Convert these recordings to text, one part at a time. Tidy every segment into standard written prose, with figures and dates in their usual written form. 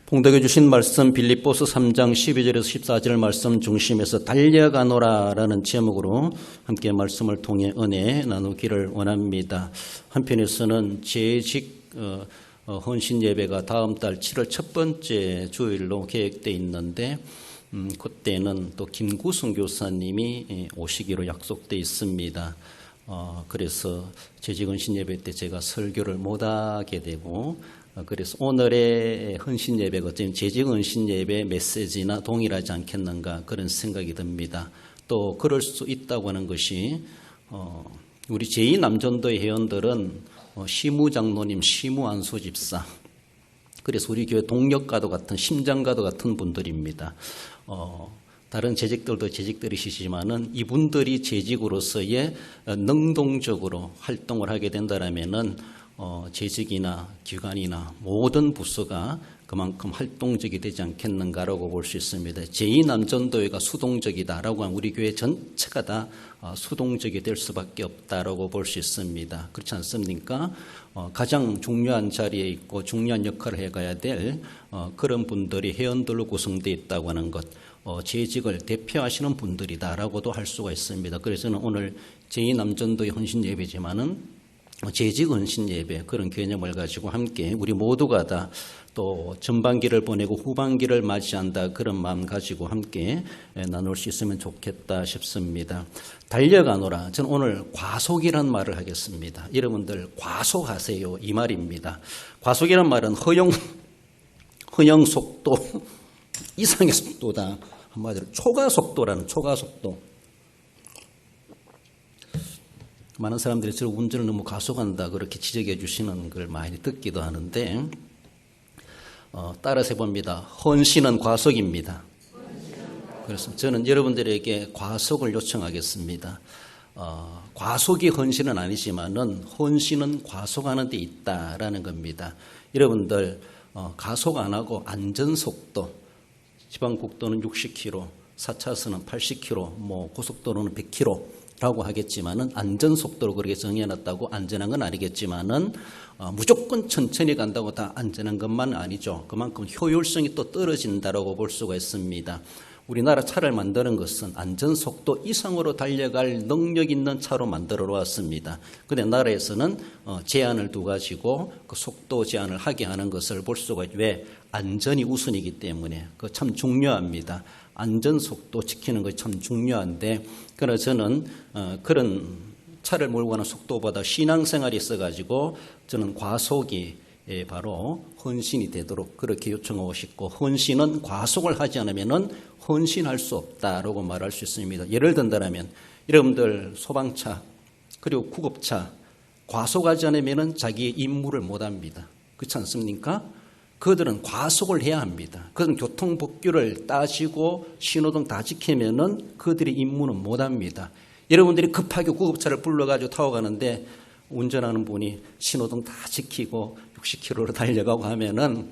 봉독해 주신 말씀 빌립보서 3장 12절에서 14절 말씀 중심에서 달려가노라라는 제목으로 함께 말씀을 통해 은혜 나누기를 원합니다. 한편에서는 재직 헌신 예배가 다음 달 7월 첫 번째 주일로 계획되어 있는데 그때는 또 김구순 교사님이 오시기로 약속되어 있습니다. 그래서 재직 헌신 예배 때 제가 설교를 못하게 되고 그래서 오늘의 헌신 예배가 어쩌면 재직 헌신 예배 메시지나 동일하지 않겠는가 그런 생각이 듭니다. 또 그럴 수 있다고 하는 것이 우리 제2남전도의 회원들은 시무장로님, 시무안수 집사, 그래서 우리 교회 동력과도 같은 심장과도 같은 분들입니다. 다른 재직들도 재직들이시지만은 이분들이 재직으로서의 능동적으로 활동을 하게 된다라면은 재직이나 기관이나 모든 부서가 그만큼 활동적이 되지 않겠는가라고 볼 수 있습니다. 제2남전도회가 수동적이다라고 하면 우리 교회 전체가 다 수동적이 될 수밖에 없다라고 볼 수 있습니다. 그렇지 않습니까? 가장 중요한 자리에 있고 중요한 역할을 해가야 될 그런 분들이 회원들로 구성되어 있다고 하는 것, 재직을 대표하시는 분들이다라고도 할 수가 있습니다. 그래서 저는 오늘 제2남전도회 헌신 예배지만은 재직 헌신 예배 그런 개념을 가지고 함께 우리 모두가 다 또 전반기를 보내고 후반기를 맞이한다 그런 마음 가지고 함께 나눌 수 있으면 좋겠다 싶습니다. 달려가노라. 저는 오늘 과속이란 말을 하겠습니다. 여러분들 과속하세요 이 말입니다. 과속이란 말은 허용 속도 이상의 속도다. 한마디로 초과속도라는 초과속도. 많은 사람들이 저를 운전을 너무 과속한다 그렇게 지적해 주시는 걸 많이 듣기도 하는데 따라서 해봅니다. 헌신은 과속입니다. 그래서 저는 여러분들에게 과속을 요청하겠습니다. 과속이 헌신은 아니지만은 헌신은 과속하는 데 있다라는 겁니다. 여러분들 가속 안 하고 안전속도, 지방국도는 60km, 4차선은 80km, 고속도로는 100km 라고 하겠지만은 안전속도로 그렇게 정해놨다고 안전한 건 아니겠지만은 무조건 천천히 간다고 다 안전한 것만 아니죠. 그만큼 효율성이 또 떨어진다라고 볼 수가 있습니다. 우리나라 차를 만드는 것은 안전속도 이상으로 달려갈 능력 있는 차로 만들어 놓았습니다. 그런데 나라에서는 제한을 두가지고 그 속도 제한을 하게 하는 것을 볼 수가 있죠. 왜? 안전이 우선이기 때문에. 그 참 중요합니다. 안전속도 지키는 것이 참 중요한데, 그래서 저는 그런 차를 몰고 가는 속도보다 신앙생활이 있어가지고 저는 과속이 바로 헌신이 되도록 그렇게 요청하고 싶고, 헌신은 과속을 하지 않으면은 헌신할 수 없다라고 말할 수 있습니다. 예를 든다면 여러분들 소방차 그리고 구급차 과속하지 않으면은 자기의 임무를 못합니다. 그렇지 않습니까? 그들은 과속을 해야 합니다. 그들은 교통법규를 따지고 신호등 다 지키면은 그들의 임무는 못합니다. 여러분들이 급하게 구급차를 불러가지고 타고 가는데 운전하는 분이 신호등 다 지키고 60km로 달려가고 하면은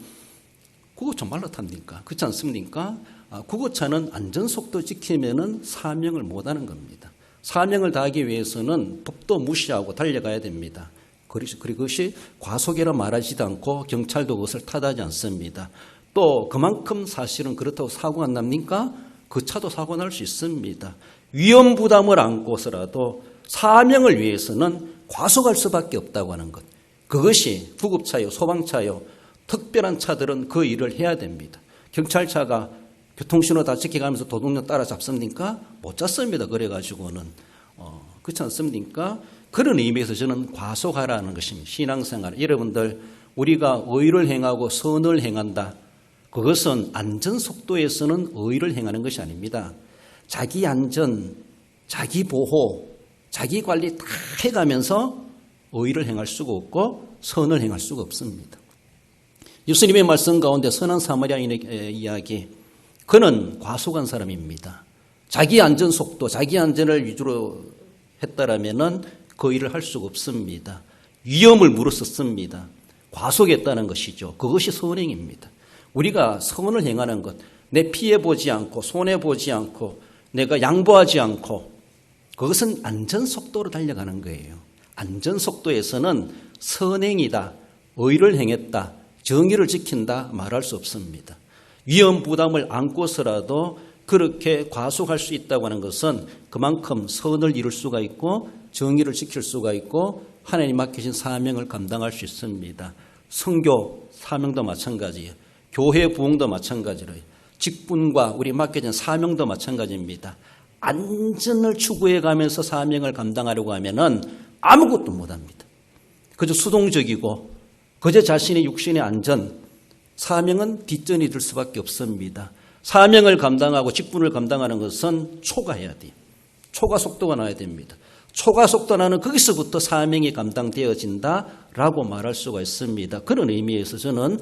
구급차 말로 탑니까? 그렇지 않습니까? 구급차는 안전속도 지키면은 사명을 못하는 겁니다. 사명을 다하기 위해서는 법도 무시하고 달려가야 됩니다. 그리고 그것이 과속이라 말하지도 않고 경찰도 그것을 탓하지 않습니다. 또 그만큼 사실은 그렇다고 사고가 안 납니까? 그 차도 사고 날 수 있습니다. 위험 부담을 안고서라도 사명을 위해서는 과속할 수밖에 없다고 하는 것. 그것이 구급차요, 소방차요, 특별한 차들은 그 일을 해야 됩니다. 경찰차가 교통신호 다 지켜가면서 도둑놈 따라잡습니까? 못 잡습니다. 그래가지고는. 그렇지 않습니까? 그런 의미에서 저는 과속하라는 것입니다. 신앙생활. 여러분들 우리가 의를 행하고 선을 행한다. 그것은 안전속도에서는 의를 행하는 것이 아닙니다. 자기 안전, 자기 보호, 자기 관리 다 해가면서 의를 행할 수가 없고 선을 행할 수가 없습니다. 예수님의 말씀 가운데 선한 사마리아인의 이야기, 그는 과속한 사람입니다. 자기 안전속도, 자기 안전을 위주로 했다라면은 그 일을 할 수가 없습니다. 위험을 물었었습니다. 과속했다는 것이죠. 그것이 선행입니다. 우리가 선을 행하는 것, 내 피해보지 않고 손해보지 않고 내가 양보하지 않고, 그것은 안전속도로 달려가는 거예요. 안전속도에서는 선행이다, 의를 행했다, 정의를 지킨다 말할 수 없습니다. 위험 부담을 안고서라도 그렇게 과속할 수 있다고 하는 것은 그만큼 선을 이룰 수가 있고 정의를 지킬 수가 있고 하나님 맡기신 사명을 감당할 수 있습니다. 선교 사명도 마찬가지예요. 교회 부흥도 마찬가지로요. 직분과 우리 맡겨진 사명도 마찬가지입니다. 안전을 추구해 가면서 사명을 감당하려고 하면은 아무것도 못합니다. 그저 수동적이고 그저 자신의 육신의 안전, 사명은 뒷전이 될 수밖에 없습니다. 사명을 감당하고 직분을 감당하는 것은 초과해야 돼요. 초과 속도가 나야 됩니다. 초과 속도 나는 거기서부터 사명이 감당되어진다라고 말할 수가 있습니다. 그런 의미에서 저는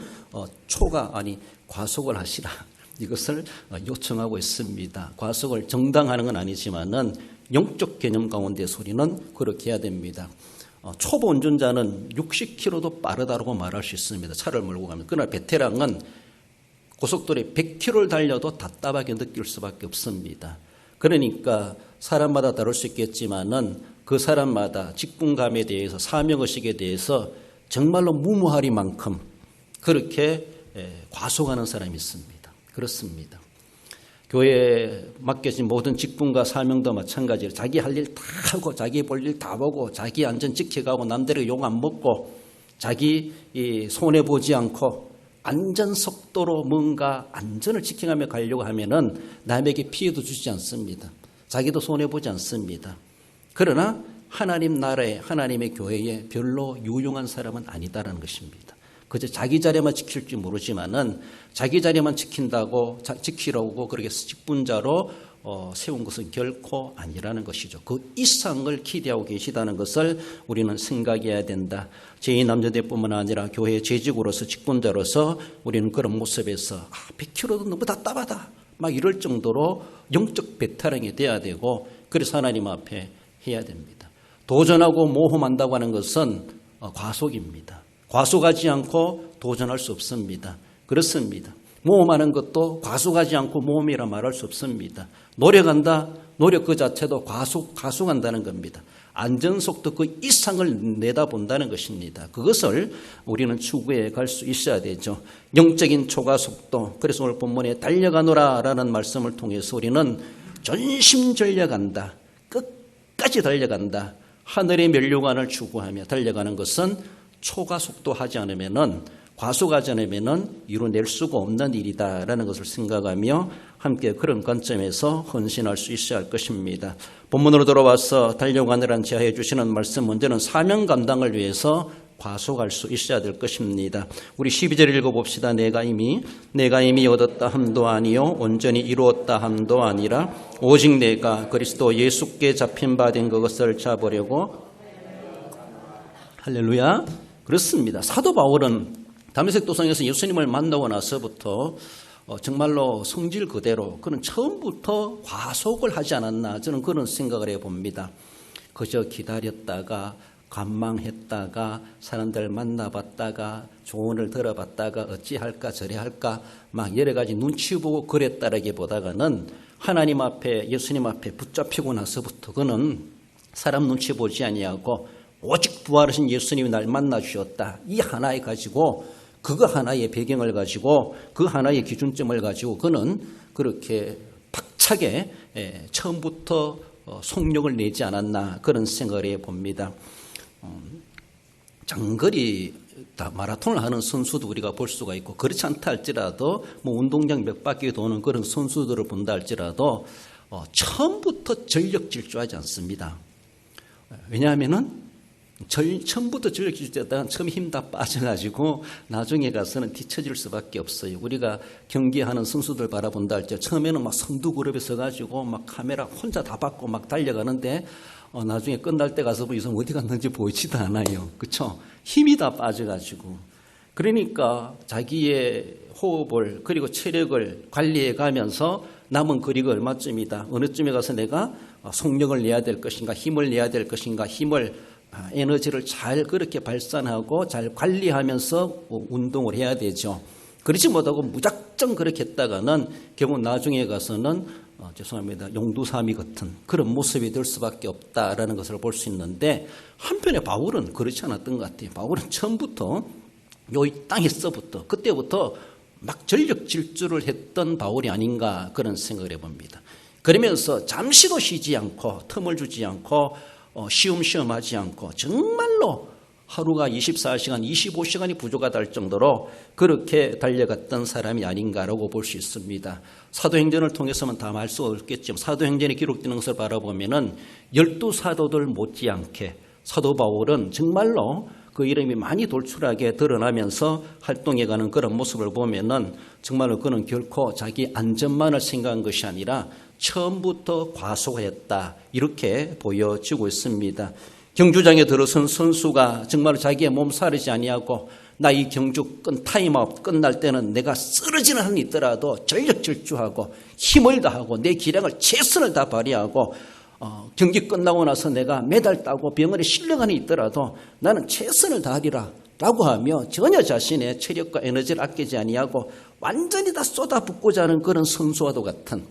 과속을 하시라 이것을 요청하고 있습니다. 과속을 정당하는 건 아니지만은 영적 개념 가운데 소리는 그렇게 해야 됩니다. 초보 운전자는 60km도 빠르다고 말할 수 있습니다. 차를 몰고 가면. 그러나 베테랑은 고속도로에 100km를 달려도 답답하게 느낄 수밖에 없습니다. 그러니까 사람마다 다를 수 있겠지만은 그 사람마다 직분감에 대해서 사명의식에 대해서 정말로 무모하리만큼 그렇게 과속하는 사람이 있습니다. 그렇습니다. 교회에 맡겨진 모든 직분과 사명도 마찬가지로 자기 할 일 다 하고 자기 볼 일 다 보고 자기 안전 지켜가고 남들에게 욕 안 먹고 자기 손해보지 않고 안전 속도로 뭔가 안전을 지켜가며 가려고 하면은 남에게 피해도 주지 않습니다. 자기도 손해보지 않습니다. 그러나 하나님 나라에 하나님의 교회에 별로 유용한 사람은 아니다라는 것입니다. 그저 자기 자리만 지킬지 모르지만은 자기 자리만 지키려고 그렇게 직분자로 세운 것은 결코 아니라는 것이죠. 그 이상을 기대하고 계시다는 것을 우리는 생각해야 된다. 제2남자대뿐만 아니라 교회의 재직으로서 직분자로서 우리는 그런 모습에서 100km도 너무 답답하다 막 이럴 정도로 영적 베테랑이 돼야 되고 그래서 하나님 앞에 해야 됩니다. 도전하고 모험한다고 하는 것은 과속입니다. 과속하지 않고 도전할 수 없습니다. 그렇습니다. 모험하는 것도 과속하지 않고 모험이라 말할 수 없습니다. 노력한다. 노력 그 자체도 과속한다는 겁니다. 안전속도 그 이상을 내다본다는 것입니다. 그것을 우리는 추구해 갈 수 있어야 되죠. 영적인 초과속도. 그래서 오늘 본문에 달려가노라 라는 말씀을 통해서 우리는 전심전력한다. 끝까지 달려간다. 하늘의 면류관을 추구하며 달려가는 것은 초과속도 하지 않으면은 과속하지 않으면은 이루어낼 수가 없는 일이다라는 것을 생각하며 함께 그런 관점에서 헌신할 수 있어야 할 것입니다. 본문으로 돌아와서 달려가느란 제하해 주시는 말씀 먼저는 사명 감당을 위해서 과속할 수 있어야 될 것입니다. 우리 12절 읽어봅시다. 내가 이미 얻었다 함도 아니요 온전히 이루었다 함도 아니라 오직 내가 그리스도 예수께 잡힌 바 된 그것을 잡으려고. 할렐루야. 그렇습니다. 사도 바울은 다메섹 도상에서 예수님을 만나고 나서부터 정말로 성질 그대로 그는 처음부터 과속을 하지 않았나 저는 그런 생각을 해봅니다. 그저 기다렸다가 관망했다가 사람들 만나봤다가 조언을 들어봤다가 어찌할까 저래할까 막 여러 가지 눈치 보고 그랬다라기보다는 하나님 앞에 예수님 앞에 붙잡히고 나서부터 그는 사람 눈치 보지 아니하고 오직 부활하신 예수님이 날 만나 주셨다. 이 하나에 가지고 그거 하나의 배경을 가지고 그 하나의 기준점을 가지고 그는 그렇게 박차게 처음부터 속력을 내지 않았나 그런 생각을 해봅니다. 장거리 마라톤을 하는 선수도 우리가 볼 수가 있고 그렇지 않다 할지라도 뭐 운동장 몇 바퀴 도는 그런 선수들을 본다 할지라도 처음부터 전력 질주하지 않습니다. 왜냐하면은 처음부터 전력 질주했다가 처음 힘 다 빠져가지고 나중에 가서는 뒤처질 수밖에 없어요. 우리가 경기하는 선수들 바라본다 할지 처음에는 막 선두 그룹에 서가지고 막 카메라 혼자 다 받고 막 달려가는데 나중에 끝날 때 가서 보면 어디 갔는지 보이지도 않아요. 그렇죠? 힘이 다 빠져가지고. 그러니까 자기의 호흡을 그리고 체력을 관리해 가면서 남은 거리가 얼마쯤이다. 어느 쯤에 가서 내가 속력을 내야 될 것인가 힘을 내야 될 것인가 에너지를 잘 그렇게 발산하고 잘 관리하면서 운동을 해야 되죠. 그렇지 못하고 무작정 그렇게 했다가는 결국 나중에 가서는 죄송합니다. 용두사미 같은 그런 모습이 될 수밖에 없다라는 것을 볼 수 있는데 한편에 바울은 그렇지 않았던 것 같아요. 바울은 처음부터 요 땅에서부터 그때부터 막 전력 질주를 했던 바울이 아닌가 그런 생각을 해봅니다. 그러면서 잠시도 쉬지 않고 틈을 주지 않고 쉬엄쉬엄 하지 않고 정말로 하루가 24시간, 25시간이 부족하다 할 정도로 그렇게 달려갔던 사람이 아닌가라고 볼 수 있습니다. 사도행전을 통해서는 다 말 수 없겠지만 사도행전에 기록되는 것을 바라보면은 12사도들 못지않게 사도 바울은 정말로 그 이름이 많이 돌출하게 드러나면서 활동해가는 그런 모습을 보면은 정말로 그는 결코 자기 안전만을 생각한 것이 아니라 처음부터 과소했다 이렇게 보여지고 있습니다. 경주장에 들어선 선수가 정말 자기의 몸살이지 아니하고 나 이 경주 타임아웃 끝날 때는 내가 쓰러지는 한이 있더라도 전력 질주하고 힘을 다하고 내 기량을 최선을 다 발휘하고 경기 끝나고 나서 내가 메달 따고 병원에 실려가는 한이 있더라도 나는 최선을 다하리라 라고 하며 전혀 자신의 체력과 에너지를 아끼지 아니하고 완전히 다 쏟아붓고자 하는 그런 선수와도 같은,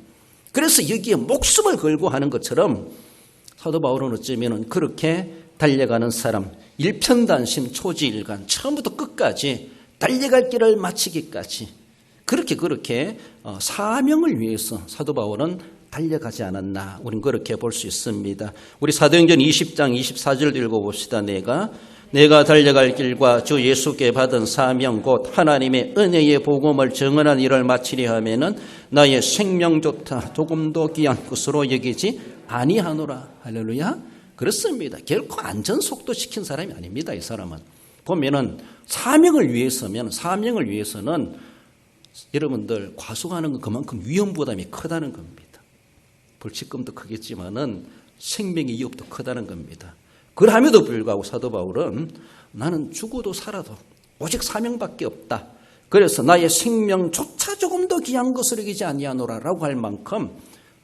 그래서 여기에 목숨을 걸고 하는 것처럼 사도 바울은 어쩌면 그렇게 달려가는 사람, 일편단심 초지일간 처음부터 끝까지 달려갈 길을 마치기까지 그렇게 사명을 위해서 사도 바울은 달려가지 않았나, 우리는 그렇게 볼 수 있습니다. 우리 사도행전 20장 24절 읽어봅시다. 내가 달려갈 길과 주 예수께 받은 사명 곧 하나님의 은혜의 복음을 증언한 일을 마치려 하면은 나의 생명조차 조금도 귀한 것으로 여기지 아니하노라. 할렐루야. 그렇습니다. 결코 안전속도 시킨 사람이 아닙니다. 이 사람은 보면은 사명을 위해서는 여러분들 과속하는 건 그만큼 위험 부담이 크다는 겁니다. 벌칙금도 크겠지만은 생명의 위협도 크다는 겁니다. 그럼에도 불구하고 사도 바울은 나는 죽어도 살아도 오직 사명밖에 없다. 그래서 나의 생명조차 조금 더 귀한 것을 여기지 아니하노라라고 할 만큼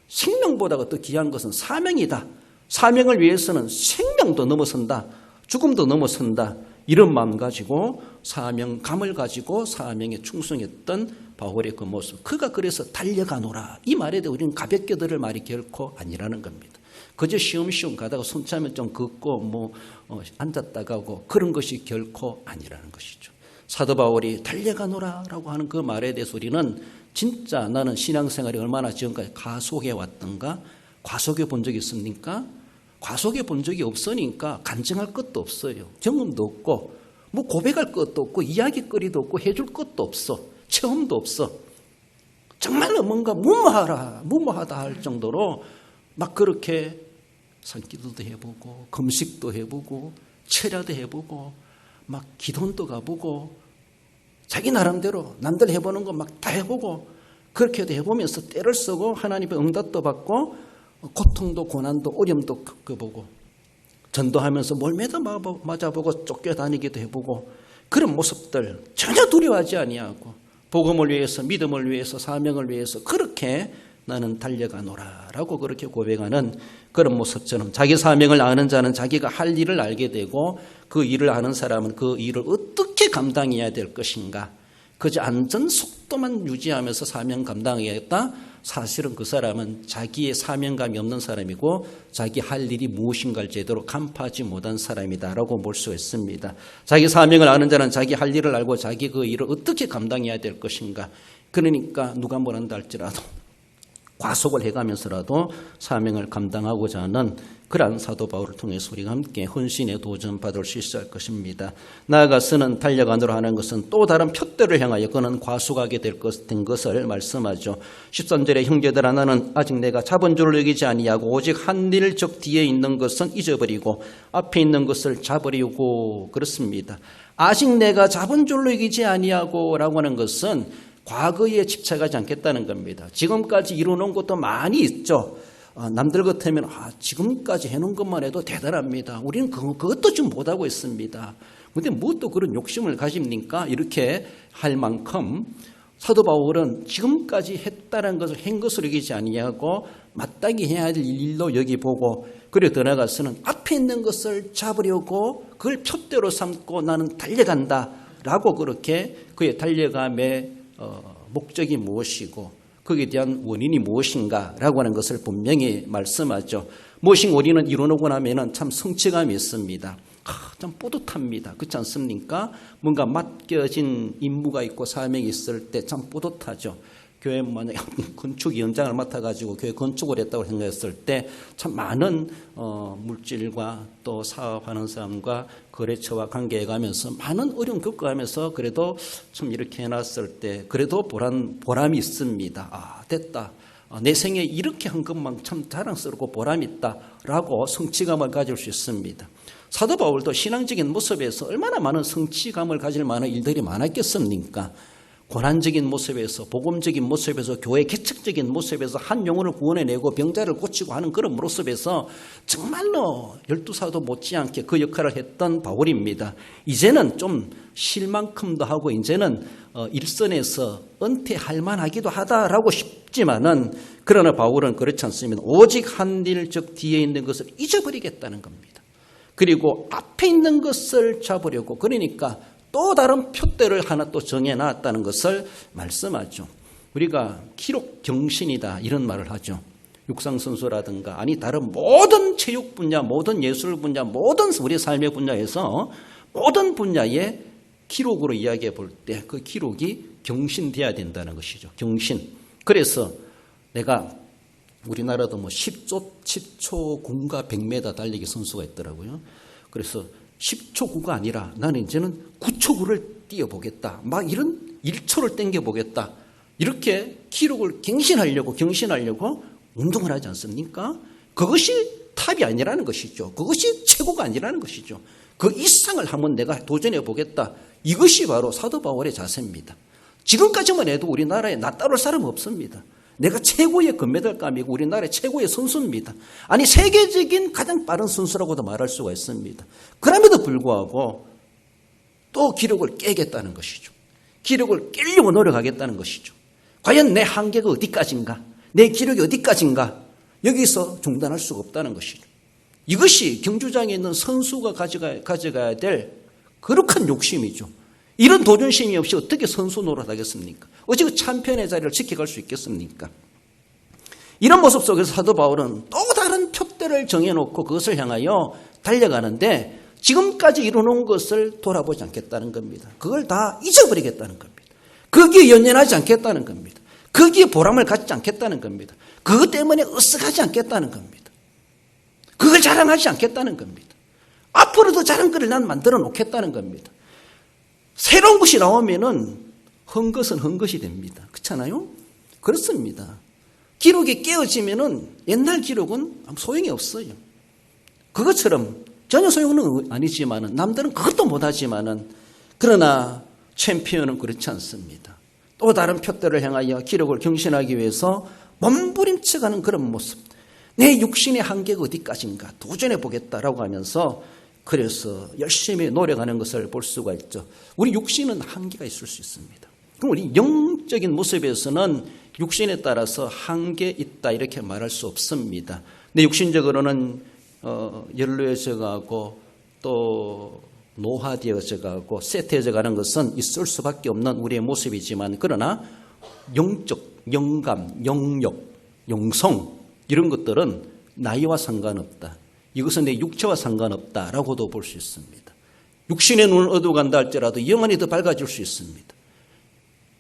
생명보다 더 귀한 것은 사명이다. 사명을 위해서는 생명도 넘어선다. 죽음도 넘어선다. 이런 마음 가지고 사명감을 가지고 사명에 충성했던 바울의 그 모습, 그가 그래서 달려가노라 이 말에 대해 우리는 가볍게 들을 말이 결코 아니라는 겁니다. 그저 쉬엄쉬엄 가다가 손차면 좀 긋고 앉았다가 하고 그런 것이 결코 아니라는 것이죠. 사도 바울이 달려가노라라고 하는 그 말에 대해서 우리는 진짜 나는 신앙생활이 얼마나 지금까지 가속해 왔던가, 과속해 본 적이 있습니까? 과속해 본 적이 없으니까 간증할 것도 없어요. 경험도 없고 고백할 것도 없고 이야기거리도 없고 해줄 것도 없어. 체험도 없어. 정말로 뭔가 무모하다 할 정도로 막 그렇게 산기도도 해보고 금식도 해보고 철야도 해보고 막 기도원도 가보고 자기 나름대로 남들 해보는 거 막 다 해보고 그렇게도 해보면서 때를 쓰고 하나님의 응답도 받고 고통도 고난도 어려움도 겪어보고 전도하면서 몰매도 맞아보고 쫓겨다니기도 해보고 그런 모습들 전혀 두려워하지 아니하고 복음을 위해서, 믿음을 위해서, 사명을 위해서 그렇게 나는 달려가노라라고 그렇게 고백하는 그런 모습처럼 자기 사명을 아는 자는 자기가 할 일을 알게 되고 그 일을 아는 사람은 그 일을 어떻게 감당해야 될 것인가, 그저 안전 속도만 유지하면서 사명 감당해야겠다. 사실은 그 사람은 자기의 사명감이 없는 사람이고 자기 할 일이 무엇인가를 제대로 간파하지 못한 사람이다라고 볼 수 있습니다. 자기 사명을 아는 자는 자기 할 일을 알고 자기 그 일을 어떻게 감당해야 될 것인가, 그러니까 누가 뭐란다 할지라도 과속을 해가면서라도 사명을 감당하고자 하는 그러한 사도 바울을 통해서 우리가 함께 헌신에 도전받을 수 있을 것입니다. 나아가서는 달려가노라 하는 것은 또 다른 푯대를 향하여 그는 과속하게 된 것을 말씀하죠. 13절에 형제들아 나는 아직 내가 잡은 줄을 여기지 아니하고 오직 한 일 적 뒤에 있는 것은 잊어버리고 앞에 있는 것을 잡으려고. 그렇습니다. 아직 내가 잡은 줄로 여기지 아니하고 라고 하는 것은 과거에 집착하지 않겠다는 겁니다. 지금까지 이루어놓은 것도 많이 있죠. 남들 같으면 지금까지 해놓은 것만 해도 대단합니다. 우리는 그것도 좀 못하고 있습니다. 그런데 뭐 또 그런 욕심을 가집니까? 이렇게 할 만큼 사도 바울은 지금까지 했다는 것을 한 것으로 여기지 아니하고 마땅히 해야 할 일로 여기보고, 그리고 더 나아가서는 앞에 있는 것을 잡으려고 그걸 푯대로 삼고 나는 달려간다 라고 그렇게 그의 달려감의 목적이 무엇이고 거기에 대한 원인이 무엇인가라고 하는 것을 분명히 말씀하죠. 무엇인 원인은 이루어놓고 나면 참 성취감이 있습니다. 참 뿌듯합니다. 그렇지 않습니까? 뭔가 맡겨진 임무가 있고 사명이 있을 때 참 뿌듯하죠. 교회 만약에 건축위원장을 맡아가지고 교회 건축을 했다고 생각했을 때 참 많은 물질과 또 사업하는 사람과 거래처와 관계해가면서 많은 어려움 겪어가면서 그래도 참 이렇게 해놨을 때 그래도 보람이 있습니다. 아, 됐다. 내 생에 이렇게 한 것만 참 자랑스럽고 보람 있다라고 성취감을 가질 수 있습니다. 사도 바울도 신앙적인 모습에서 얼마나 많은 성취감을 가질 만한 일들이 많았겠습니까? 고난적인 모습에서, 복음적인 모습에서, 교회 개척적인 모습에서 한 영혼을 구원해내고 병자를 고치고 하는 그런 모습에서 정말로 12사도 못지않게 그 역할을 했던 바울입니다. 이제는 좀 쉴 만큼도 하고 이제는 일선에서 은퇴할 만하기도 하다라고 싶지만은 그러나 바울은 그렇지 않습니다. 오직 한 일 즉 뒤에 있는 것을 잊어버리겠다는 겁니다. 그리고 앞에 있는 것을 잡으려고 그러니까 또 다른 표대를 하나 또 정해놨다는 것을 말씀하죠. 우리가 기록 경신이다 이런 말을 하죠. 육상선수라든가 아니 다른 모든 체육 분야, 모든 예술 분야, 모든 우리 삶의 분야에서 모든 분야의 기록으로 이야기해 볼 때 그 기록이 경신돼야 된다는 것이죠. 경신. 그래서 내가 우리나라도 뭐 10초 군가 100m 달리기 선수가 있더라고요. 그래서 10초 구가 아니라 나는 이제는 9초 구를 뛰어보겠다. 막 이런 1초를 땡겨보겠다. 이렇게 기록을 경신하려고 운동을 하지 않습니까? 그것이 탑이 아니라는 것이죠. 그것이 최고가 아니라는 것이죠. 그 이상을 한번 내가 도전해 보겠다. 이것이 바로 사도 바울의 자세입니다. 지금까지만 해도 우리나라에 나 따를 사람 없습니다. 내가 최고의 금메달감이고 우리나라의 최고의 선수입니다. 아니 세계적인 가장 빠른 선수라고도 말할 수가 있습니다. 그럼에도 불구하고 또 기록을 깨겠다는 것이죠. 기록을 깨려고 노력하겠다는 것이죠. 과연 내 한계가 어디까지인가? 내 기록이 어디까지인가? 여기서 중단할 수가 없다는 것이죠. 이것이 경주장에 있는 선수가 가져가야 될 거룩한 욕심이죠. 이런 도전심이 없이 어떻게 선수 노릇하겠습니까? 어찌 챔피언의 자리를 지켜갈 수 있겠습니까? 이런 모습 속에서 사도 바울은 또 다른 표대를 정해놓고 그것을 향하여 달려가는데 지금까지 이루어놓은 것을 돌아보지 않겠다는 겁니다. 그걸 다 잊어버리겠다는 겁니다. 거기에 연연하지 않겠다는 겁니다. 거기에 보람을 갖지 않겠다는 겁니다. 그것 때문에 으쓱하지 않겠다는 겁니다. 그걸 자랑하지 않겠다는 겁니다. 앞으로도 자랑거리를 난 만들어 놓겠다는 겁니다. 새로운 것이 나오면은 헛것은 헛것이 됩니다. 그렇잖아요? 그렇습니다. 기록이 깨어지면은 옛날 기록은 아무 소용이 없어요. 그것처럼 전혀 소용은 아니지만은 남들은 그것도 못하지만은 그러나 챔피언은 그렇지 않습니다. 또 다른 표대를 향하여 기록을 경신하기 위해서 몸부림쳐가는 그런 모습. 내 육신의 한계가 어디까지인가 도전해 보겠다라고 하면서 그래서 열심히 노력하는 것을 볼 수가 있죠. 우리 육신은 한계가 있을 수 있습니다. 그럼 우리 영적인 모습에서는 육신에 따라서 한계 있다 이렇게 말할 수 없습니다. 내 육신적으로는 연로해져 가고 또 노화되어져 가고 쇠퇴해져 가는 것은 있을 수밖에 없는 우리의 모습이지만 그러나 영적, 영감, 영역, 영성 이런 것들은 나이와 상관없다. 이것은 내 육체와 상관없다라고도 볼 수 있습니다. 육신의 눈을 어두간다 할지라도 영혼이 더 밝아질 수 있습니다.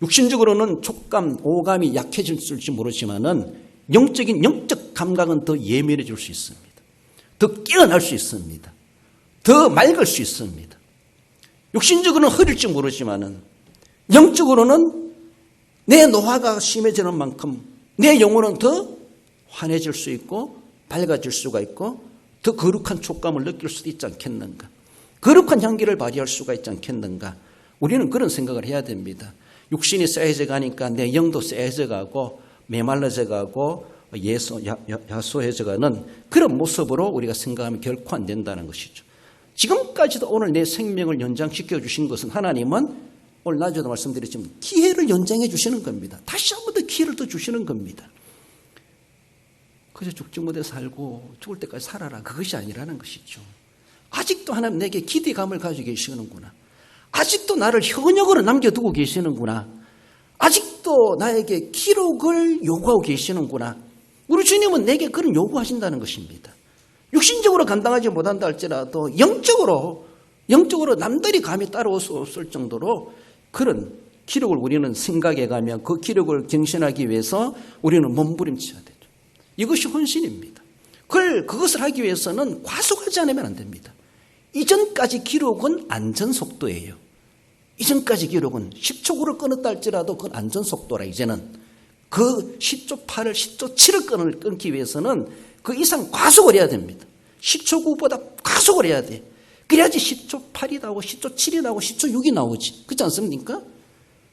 육신적으로는 촉감, 오감이 약해질지 모르지만은 영적 감각은 더 예민해질 수 있습니다. 더 깨어날 수 있습니다. 더 맑을 수 있습니다. 육신적으로는 흐릴지 모르지만은 영적으로는 내 노화가 심해지는 만큼 내 영혼은 더 환해질 수 있고 밝아질 수가 있고 더 거룩한 촉감을 느낄 수도 있지 않겠는가. 거룩한 향기를 발휘할 수가 있지 않겠는가. 우리는 그런 생각을 해야 됩니다. 육신이 쇠해져 가니까 내 영도 쇠해져 가고 메말라져 가고 야소해져 가는 그런 모습으로 우리가 생각하면 결코 안 된다는 것이죠. 지금까지도 오늘 내 생명을 연장시켜 주신 것은 하나님은 오늘 낮에도 말씀드렸지만 기회를 연장해 주시는 겁니다. 다시 한 번 더 기회를 더 주시는 겁니다. 그저 죽지 못해 살고 죽을 때까지 살아라. 그것이 아니라는 것이죠. 아직도 하나님 내게 기대감을 가지고 계시는구나. 아직도 나를 현역으로 남겨두고 계시는구나. 아직도 나에게 기록을 요구하고 계시는구나. 우리 주님은 내게 그런 요구하신다는 것입니다. 육신적으로 감당하지 못한다 할지라도 영적으로 남들이 감히 따라올 수 없을 정도로 그런 기록을 우리는 생각해가며 그 기록을 경신하기 위해서 우리는 몸부림쳐야 되죠. 이것이 헌신입니다. 그것을 하기 위해서는 과속하지 않으면 안 됩니다. 이전까지 기록은 안전속도예요. 이전까지 기록은 10초 9를 끊었다 할지라도 그건 안전속도라. 이제는 그 10초 8을 10초 7을 끊기 위해서는 그 이상 과속을 해야 됩니다. 10초 9보다 과속을 해야 돼. 그래야지 10초 8이 나오고 10초 7이 나오고 10초 6이 나오지. 그렇지 않습니까?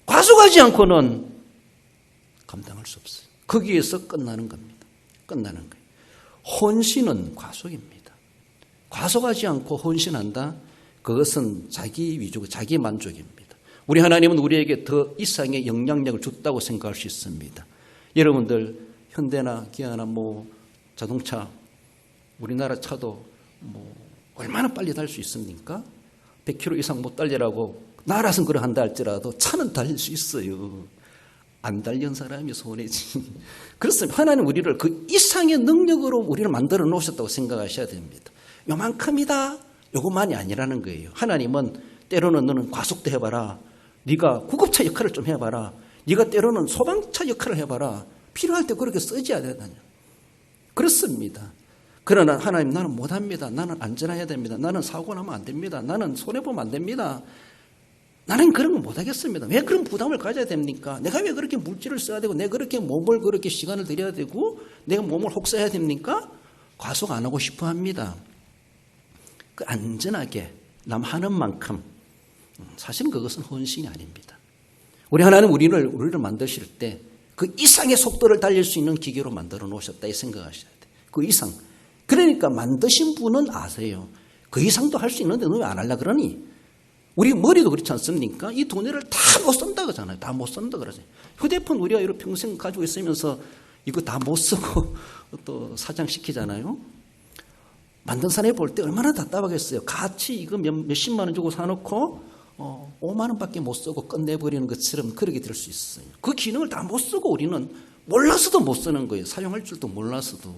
과속하지 않고는 감당할 수 없어요. 거기에서 끝나는 겁니다. 끝나는 거예요. 헌신은 과속입니다. 과속하지 않고 헌신한다? 그것은 자기 위주고 자기 만족입니다. 우리 하나님은 우리에게 더 이상의 영향력을 줬다고 생각할 수 있습니다. 여러분들 현대나 기아나 자동차 우리나라 차도 얼마나 빨리 달 수 있습니까? 100km 이상 못 달리라고 나라선 그래 한다 할지라도 차는 달릴 수 있어요. 안 달린 사람이 손해지. 그렇습니다. 하나님 우리를 그 이상의 능력으로 우리를 만들어 놓으셨다고 생각하셔야 됩니다. 요만큼이다. 요것만이 아니라는 거예요. 하나님은 때로는 너는 과속도 해봐라. 네가 구급차 역할을 좀 해봐라. 네가 때로는 소방차 역할을 해봐라. 필요할 때 그렇게 써줘야 되다뇨. 그렇습니다. 그러나 하나님 나는 못합니다. 나는 안전해야 됩니다. 나는 사고 나면 안 됩니다. 나는 손해보면 안 됩니다. 나는 그런 거 못하겠습니다. 왜 그런 부담을 가져야 됩니까? 내가 왜 그렇게 물질을 써야 되고 내가 그렇게 몸을 그렇게 시간을 들여야 되고 내가 몸을 혹사해야 됩니까? 과속 안 하고 싶어 합니다. 그 안전하게 남 하는 만큼 사실은 그것은 헌신이 아닙니다. 우리 하나님 우리를 만드실 때 그 이상의 속도를 달릴 수 있는 기계로 만들어 놓으셨다 이 생각하셔야 돼요. 그 이상. 그러니까 만드신 분은 아세요. 그 이상도 할 수 있는데 너 왜 안 하려고 그러니? 우리 머리도 그렇지 않습니까? 이 돈을 다 못 쓴다 그러잖아요. 다 못 쓴다 그러죠. 휴대폰 우리가 이렇게 평생 가지고 있으면서 이거 다 못 쓰고 또 사장시키잖아요. 만든 사람이 볼 때 얼마나 답답하겠어요. 같이 이거 몇십만 원 주고 사놓고 5만 원밖에 못 쓰고 끝내버리는 것처럼 그렇게 될 수 있어요. 그 기능을 다 못 쓰고 우리는 몰라서도 못 쓰는 거예요. 사용할 줄도 몰라서도.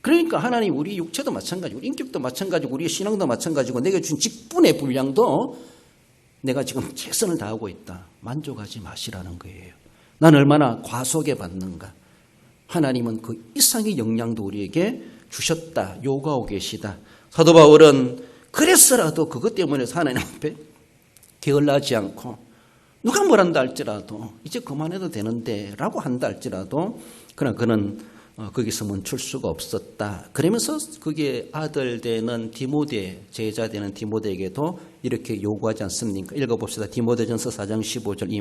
그러니까 하나님 우리 육체도 마찬가지고 우리 인격도 마찬가지고 우리의 신앙도 마찬가지고 내가 준 직분의 분량도 내가 지금 최선을 다하고 있다. 만족하지 마시라는 거예요. 난 얼마나 과속에 받는가. 하나님은 그 이상의 영향도 우리에게 주셨다. 요구하고 계시다. 사도 바울은 그랬어라도 그것 때문에 하나님 앞에 게을러하지 않고 누가 뭐란다 할지라도 이제 그만해도 되는데 라고 한다 할지라도 그러나 그는 거기서 멈출 수가 없었다. 그러면서 그게 아들 되는 디모데, 제자 되는 디모데에게도 이렇게 요구하지 않습니까? 읽어봅시다. 디모데전서 4장 15절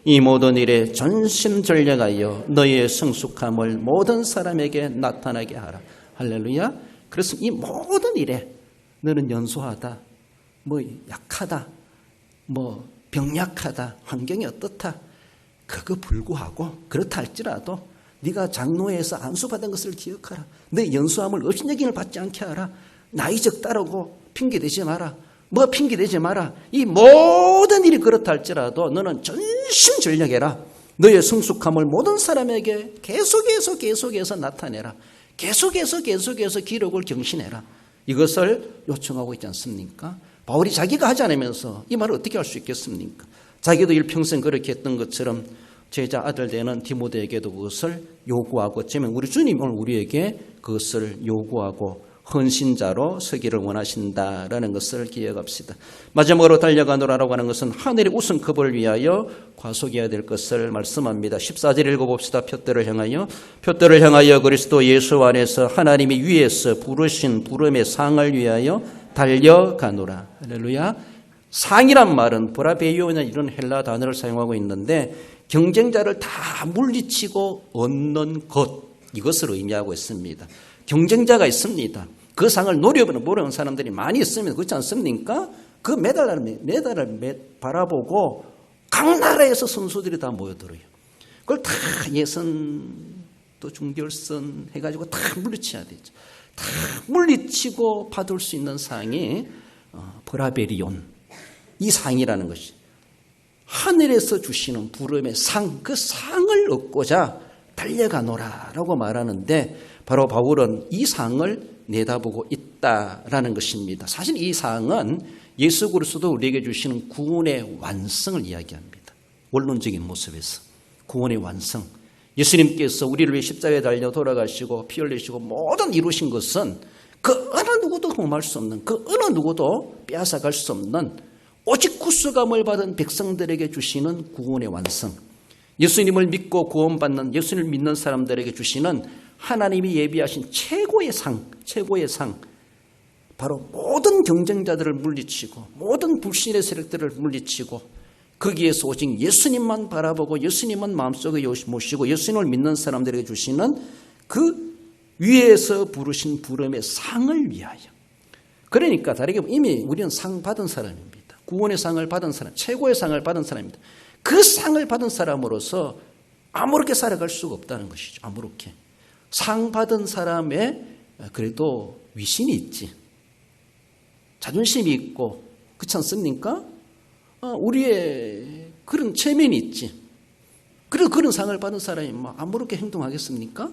이 모든 일에 전심전력하여 너희의 성숙함을 모든 사람에게 나타나게 하라. 할렐루야. 그래서 이 모든 일에 너는 연소하다, 약하다, 병약하다, 환경이 어떻다. 그거 불구하고 그렇다 할지라도 네가 장로회에서 안수받은 것을 기억하라. 내 연수함을 업신여김을 받지 않게 하라. 나이 적다라고 핑계대지 마라. 핑계대지 마라. 이 모든 일이 그렇다 할지라도 너는 전심전력해라. 너의 성숙함을 모든 사람에게 계속해서 나타내라. 계속해서 기록을 경신해라. 이것을 요청하고 있지 않습니까? 바울이 자기가 하지 않으면서 이 말을 어떻게 할 수 있겠습니까? 자기도 일평생 그렇게 했던 것처럼 제자 아들 되는 디모데에게도 그것을 요구하고 어쩌면 우리 주님은 우리에게 그것을 요구하고 헌신자로 서기를 원하신다라는 것을 기억합시다. 마지막으로 달려가노라라고 하는 것은 하늘의 우승컵을 위하여 과속해야 될 것을 말씀합니다. 14절 읽어봅시다. 표대를 향하여 그리스도 예수 안에서 하나님이 위에서 부르신 부름의 상을 위하여 달려가노라. 할렐루야. 상이란 말은 브라베이오나 이런 헬라 단어를 사용하고 있는데 경쟁자를 다 물리치고 얻는 것, 이것을 의미하고 있습니다. 경쟁자가 있습니다. 그 상을 노려보는 사람들이 많이 있습니다. 그렇지 않습니까? 그 메달을 바라보고 각 나라에서 선수들이 다 모여들어요. 그걸 다 예선 또 중결선 해가지고 다 물리쳐야 되죠. 다 물리치고 받을 수 있는 상이 브라베리온, 이 상이라는 것이 하늘에서 주시는 부름의 상, 그 상을 얻고자 달려가노라라고 말하는데 바로 바울은 이 상을 내다보고 있다라는 것입니다. 사실 이 사항은 예수 그리스도 우리에게 주시는 구원의 완성을 이야기합니다. 원론적인 모습에서 구원의 완성. 예수님께서 우리를 위해 십자가에 달려 돌아가시고 피 흘리시고 모든 이루신 것은 그 어느 누구도 흠할 수 없는, 그 어느 누구도 빼앗아갈 수 없는 오직 구속함을 받은 백성들에게 주시는 구원의 완성. 예수님을 믿고 구원받는, 예수님을 믿는 사람들에게 주시는 하나님이 예비하신 최고의 상, 최고의 상. 바로 모든 경쟁자들을 물리치고 모든 불신의 세력들을 물리치고 거기에서 오직 예수님만 바라보고 예수님만 마음속에 모시고 예수님을 믿는 사람들에게 주시는 그 위에서 부르신 부름의 상을 위하여. 그러니까 다르게 보면 이미 우리는 상 받은 사람입니다. 구원의 상을 받은 사람, 최고의 상을 받은 사람입니다. 그 상을 받은 사람으로서 아무렇게 살아갈 수가 없다는 것이죠. 아무렇게. 상 받은 사람의 그래도 위신이 있지. 자존심이 있고, 그렇지 않습니까? 우리의 그런 체면이 있지. 그래서 그런 상을 받은 사람이 아무렇게 행동하겠습니까?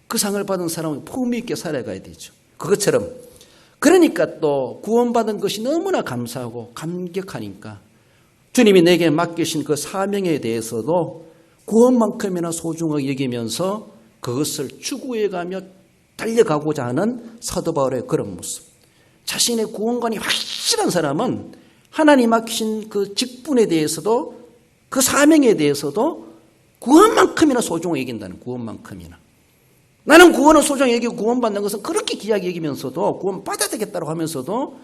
그 상을 받은 사람은 품위 있게 살아가야 되죠. 그것처럼 그러니까 또 구원받은 것이 너무나 감사하고 감격하니까 주님이 내게 맡기신 그 사명에 대해서도 구원만큼이나 소중하게 여기면서 그것을 추구해가며 달려가고자 하는 사도 바울의 그런 모습. 자신의 구원관이 확실한 사람은 하나님 맡기신 그 직분에 대해서도 그 사명에 대해서도 구원만큼이나 소중하게 여긴다는, 구원만큼이나. 나는 구원을 소중히 여기고 구원받는 것은 그렇게 귀하게 여기면서도 구원받아야 되겠다고 하면서도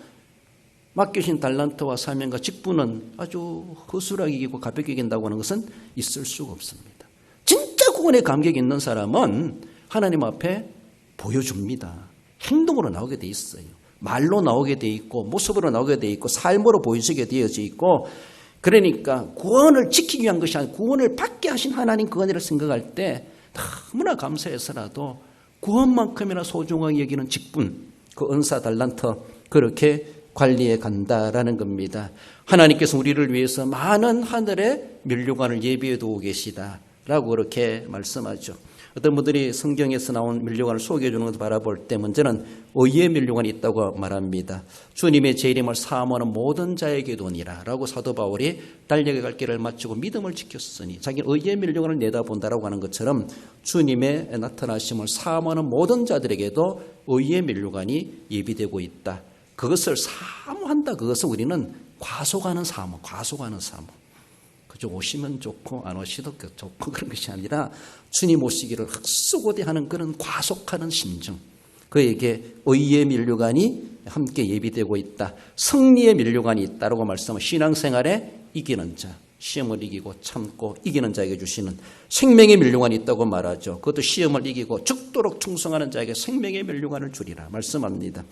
맡겨진 달란트와 사명과 직분은 아주 허술하게 여기고 가볍게 여긴다고 하는 것은 있을 수가 없습니다. 진짜 구원에 감격이 있는 사람은 하나님 앞에 보여줍니다. 행동으로 나오게 돼 있어요. 말로 나오게 돼 있고 모습으로 나오게 돼 있고 삶으로 보여지게 되어져 있고, 그러니까 구원을 지키기 위한 것이 아니라 구원을 받게 하신 하나님 그 은혜를 생각할 때 너무나 감사해서라도 구원만큼이나 소중하게 여기는 직분, 그 은사 달란트 그렇게 관리해 간다라는 겁니다. 하나님께서 우리를 위해서 많은 하늘의 면류관을 예비해 두고 계시다라고 그렇게 말씀하죠. 어떤 분들이 성경에서 나온 면류관을 소개해 주는 것을 바라볼 때 먼저는 의의 면류관이 있다고 말합니다. 주님의 제 이름을 사모하는 모든 자에게 도니라 라고 사도 바울이 달려갈 길을 마치고 믿음을 지켰으니 자기는 의의 면류관을 내다본다라고 하는 것처럼 주님의 나타나심을 사모하는 모든 자들에게도 의의 면류관이 예비되고 있다. 그것을 사모한다. 그것을 우리는 과속하는 사모, 과속하는 사모. 그저 오시면 좋고 안 오시도 좋고 그런 것이 아니라 주님 오시기를 흑수고대하는 그런 과속하는 심정. 그에게 의의 면류관이 함께 예비되고 있다. 승리의 면류관이 있다라고 말씀하면 신앙생활에 이기는 자, 시험을 이기고 참고 이기는 자에게 주시는 생명의 면류관이 있다고 말하죠. 그것도 시험을 이기고 죽도록 충성하는 자에게 생명의 면류관을 주리라 말씀합니다.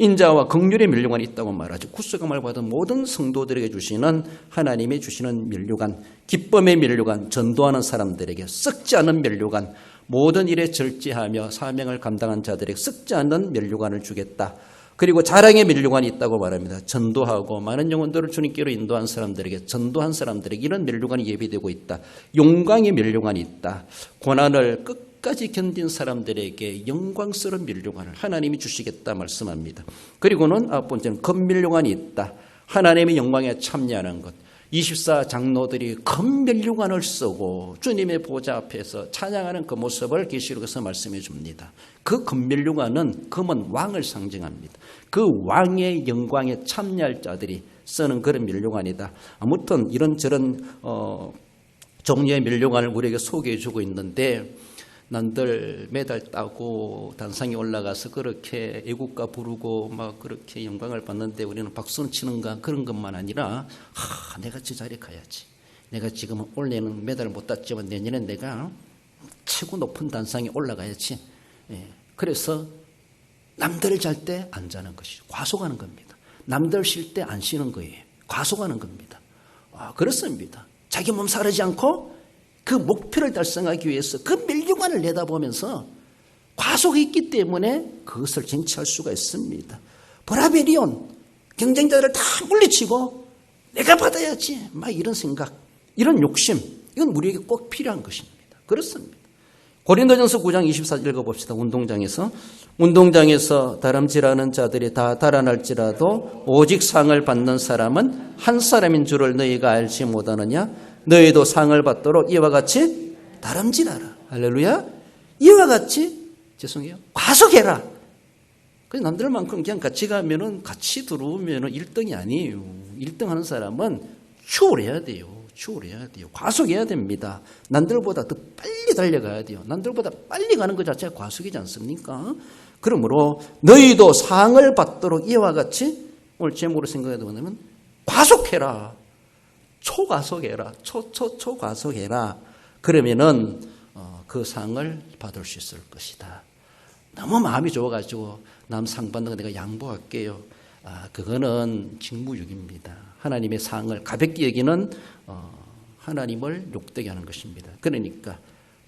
인자와 긍휼의 면류관이 있다고 말하죠. 구속함을 받은 모든 성도들에게 주시는 하나님이 주시는 면류관, 기쁨의 면류관, 전도하는 사람들에게 썩지 않은 면류관, 모든 일에 절제하며 사명을 감당한 자들에게 썩지 않는 면류관을 주겠다. 그리고 자랑의 면류관이 있다고 말합니다. 전도하고 많은 영혼들을 주님께로 인도한 사람들에게, 전도한 사람들에게 이런 면류관이 예비되고 있다. 용광의 면류관이 있다. 고난을 끝까지 견딘 사람들에게 영광스러운 면류관을 하나님이 주시겠다 말씀합니다. 그리고는 아홉 번째는 금면류관이 있다. 하나님의 영광에 참여하는 것. 24 장로들이 금 면류관을 쓰고 주님의 보좌 앞에서 찬양하는 그 모습을 계시록에서 말씀해 줍니다. 그 금 면류관은, 금은 왕을 상징합니다. 그 왕의 영광에 참여할 자들이 쓰는 그런 면류관이다. 아무튼 이런저런 종류의 면류관을 우리에게 소개해 주고 있는데, 난들 메달 따고 단상에 올라가서 그렇게 애국가 부르고 막 그렇게 영광을 받는데 우리는 박수는 치는가, 그런 것만 아니라 내가 저 자리에 가야지. 내가 지금 올해는 메달을 못 땄지만 내년엔 내가 최고 높은 단상에 올라가야지. 그래서 남들 잘 때 안 자는 것이죠. 과속하는 겁니다. 남들 쉴 때 안 쉬는 거예요. 과속하는 겁니다. 그렇습니다. 자기 몸 사르지 않고 그 목표를 달성하기 위해서 그 면류관을 내다보면서 과속이 있기 때문에 그것을 쟁취할 수가 있습니다. 브라베리온, 경쟁자들을 다 물리치고 내가 받아야지, 막 이런 생각, 이런 욕심, 이건 우리에게 꼭 필요한 것입니다. 그렇습니다. 고린도전서 9장 24절 읽어봅시다. 운동장에서 다름질하는 자들이 다 달아날지라도 오직 상을 받는 사람은 한 사람인 줄을 너희가 알지 못하느냐? 너희도 상을 받도록 이와 같이 다름질하라. 할렐루야. 이와 같이 과속해라. 그래서 남들만큼 그냥 같이 가면은 같이 들어오면은 1등이 아니에요. 1등 하는 사람은 추월해야 돼요. 과속해야 됩니다. 남들보다 더 빨리 달려가야 돼요. 남들보다 빨리 가는 것 자체가 과속이지 않습니까? 그러므로 너희도 상을 받도록 이와 같이 오늘 제목으로 생각해 보면 과속해라. 초과속해라. 초과속해라. 그러면은 그 상을 받을 수 있을 것이다. 너무 마음이 좋아가지고 남 상 받는 거 내가 양보할게요. 그거는 직무유기입니다. 하나님의 상을 가볍게 여기는 하나님을 욕되게 하는 것입니다. 그러니까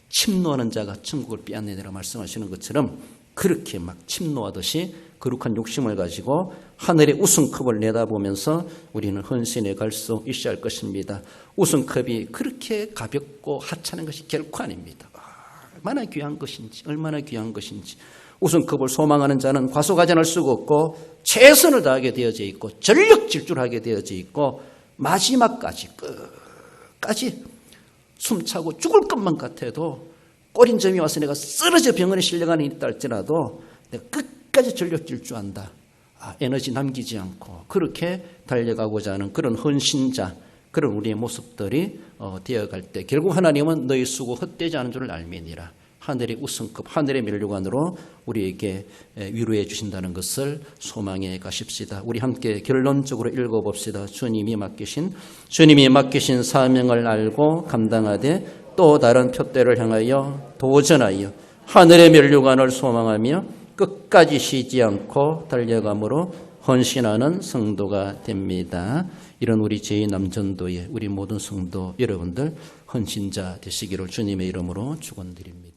침노하는 자가 천국을 빼앗내리라 말씀하시는 것처럼 그렇게 막 침노하듯이 거룩한 욕심을 가지고 하늘의 우승컵을 내다보면서 우리는 헌신해 갈 수 있어야 할 것입니다. 우승컵이 그렇게 가볍고 하찮은 것이 결코 아닙니다. 얼마나 귀한 것인지 우승컵을 소망하는 자는 과속하지 않을 수가 없고 최선을 다하게 되어져 있고 전력 질주하게 되어져 있고 마지막까지 끝까지 숨차고 죽을 것만 같아도 꼬린 점이 와서 내가 쓰러져 병원에 실려가는 있다 할지라도 내가 끝까지 전력 질주한다. 에너지 남기지 않고 그렇게 달려가고자 하는 그런 헌신자, 그런 우리의 모습들이 되어갈 때 결국 하나님은 너희 수고 헛되지 않은 줄을 알미니라. 하늘의 우승급, 하늘의 면류관으로 우리에게 위로해 주신다는 것을 소망해 가십시다. 우리 함께 결론적으로 읽어봅시다. 주님이 맡기신 사명을 알고 감당하되 또 다른 표대를 향하여 도전하여 하늘의 면류관을 소망하며 끝까지 쉬지 않고 달려감으로 헌신하는 성도가 됩니다. 이런 우리 제2남전도의 우리 모든 성도 여러분들 헌신자 되시기를 주님의 이름으로 축원드립니다.